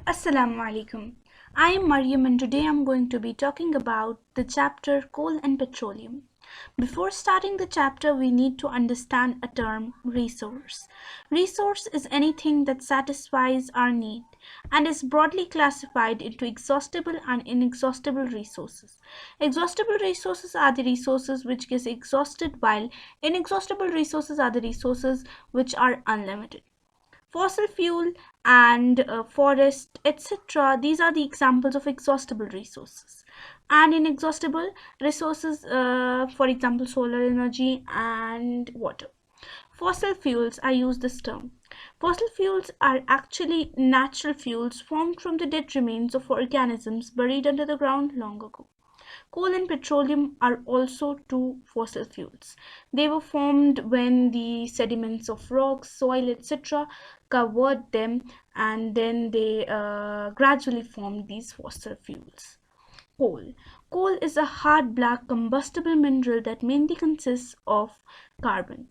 Assalamu alaikum. I am Mariam and today I'm going to be talking about the chapter Coal and Petroleum. Before starting the chapter, we need to understand a term resource. Resource is anything that satisfies our need and is broadly classified into exhaustible and inexhaustible resources. Exhaustible resources are the resources which get exhausted, while inexhaustible resources are the resources which are unlimited. Fossil fuel and forest, etc. These are the examples of exhaustible resources. And inexhaustible resources, for example, solar energy and water. Fossil fuels, I use this term. Fossil fuels are actually natural fuels formed from the dead remains of organisms buried under the ground long ago. Coal and petroleum are also two fossil fuels. They were formed when the sediments of rocks, soil, etc. covered them, and then they gradually formed these fossil fuels. Coal. Coal is a hard black combustible mineral that mainly consists of carbon.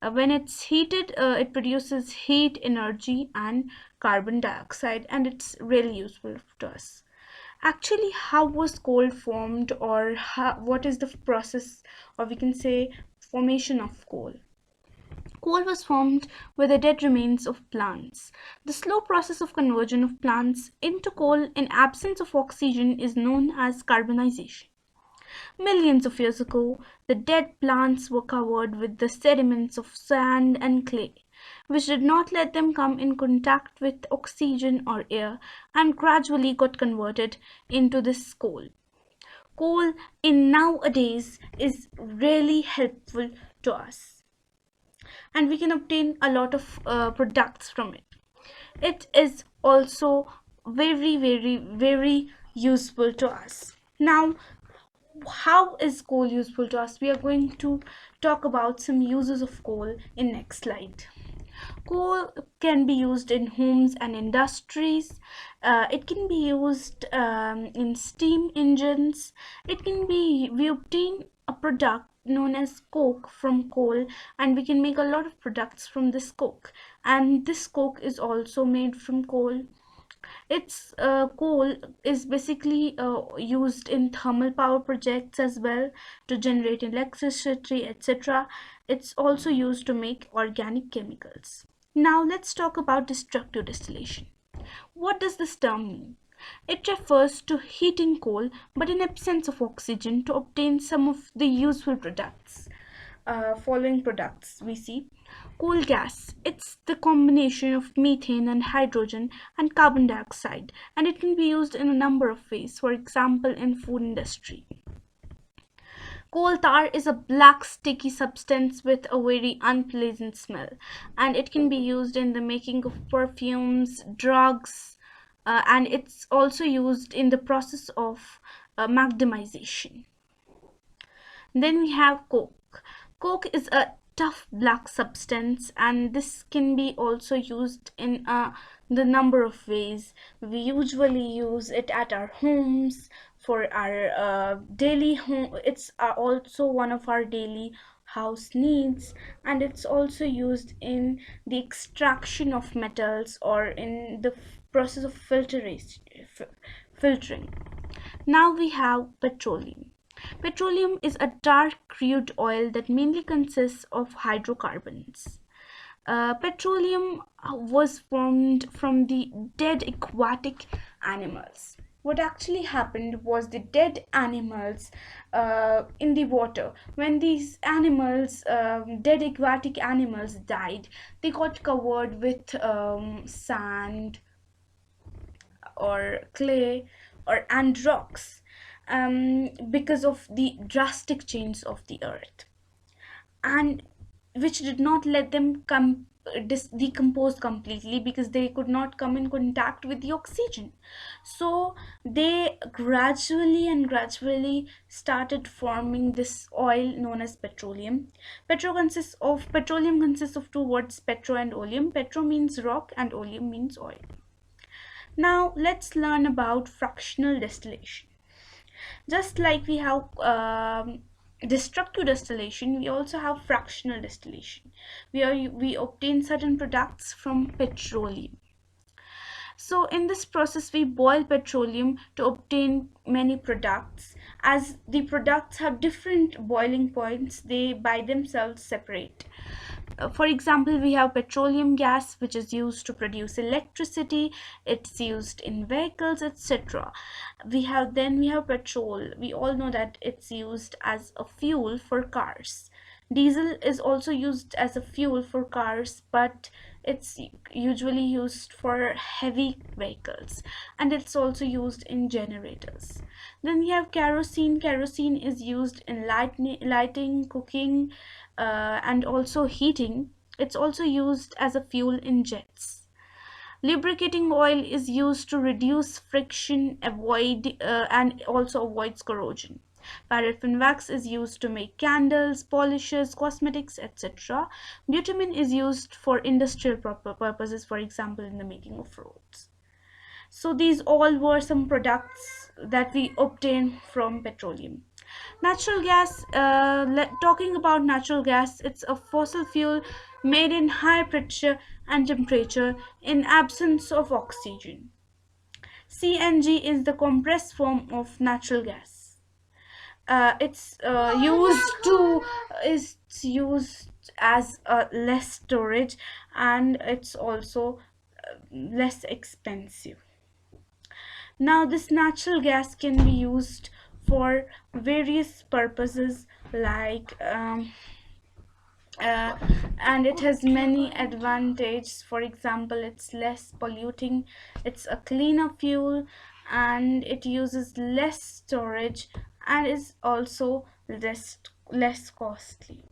When it's heated, it produces heat, energy, and carbon dioxide, and it's really useful to us. Actually, how was coal formed, or what is the process, or we can say formation of coal? Coal was formed with the dead remains of plants. The slow process of conversion of plants into coal in absence of oxygen is known as carbonization. Millions of years ago, the dead plants were covered with the sediments of sand and clay, which did not let them come in contact with oxygen or air and gradually got converted into this coal. Coal in nowadays is really helpful to us, and we can obtain a lot of products from it. It is also very useful to us. Now, how is coal useful to us? We are going to talk about some uses of coal in next slide. Coal can be used in homes and industries. It can be used in steam engines. We obtain a product known as coke from coal, and we can make a lot of products from this coke, and this coke is also made from coal. Its coal is basically used in thermal power projects as well, to generate electricity, etc. It's also used to make organic chemicals. Now let's talk about destructive distillation. What does this term mean? It refers to heating coal but in absence of oxygen to obtain some of the useful products. Following products we see: coal gas. It's the combination of methane and hydrogen and carbon dioxide, and it can be used in a number of ways, for example in food industry. Coal tar is a black sticky substance with a very unpleasant smell, and it can be used in the making of perfumes, drugs, and it's also used in the process of magnetization. Then we have coke. Coke is a tough black substance, and this can be also used in the number of ways. We usually use it at our homes for our daily home. It's also one of our daily house needs, and it's also used in the extraction of metals or in the process of filtering. Now we have petroleum. Petroleum is a dark crude oil that mainly consists of hydrocarbons. Petroleum was formed from the dead aquatic animals. What actually happened was the dead animals in the water. When these animals, dead aquatic animals, died, they got covered with sand or clay or and rocks, because of the drastic change of the earth, and which did not let them decompose completely because they could not come in contact with the oxygen. So they gradually started forming this oil known as petroleum. Petroleum consists of two words, petro and oleum. Petro means rock and oleum means oil. Now let's learn about fractional distillation. Just like we have destructive distillation, we also have fractional distillation. We obtain certain products from petroleum. So in this process we boil petroleum to obtain many products. As the products have different boiling points, they by themselves separate. For example, we have petroleum gas, which is used to produce electricity. It's used in vehicles, etc. We have petrol. We all know that it's used as a fuel for cars. Diesel is also used as a fuel for cars, but it's usually used for heavy vehicles, and it's also used in generators. Then we have kerosene. Kerosene is used in lighting, cooking, and also heating. It's also used as a fuel in jets. Lubricating oil is used to reduce friction, avoid and also avoids corrosion. Paraffin wax is used to make candles, polishes, cosmetics, etc. Bitumen is used for industrial purposes, for example, in the making of roads. So these all were some products that we obtain from petroleum. Natural gas, talking about natural gas, it's a fossil fuel made in high pressure and temperature in absence of oxygen. CNG is the compressed form of natural gas. It's used to is used as less storage, and it's also less expensive. Now, this natural gas can be used for various purposes, like uh, and it has many advantages. For example, it's less polluting, it's a cleaner fuel, and it uses less storage, and is also less costly.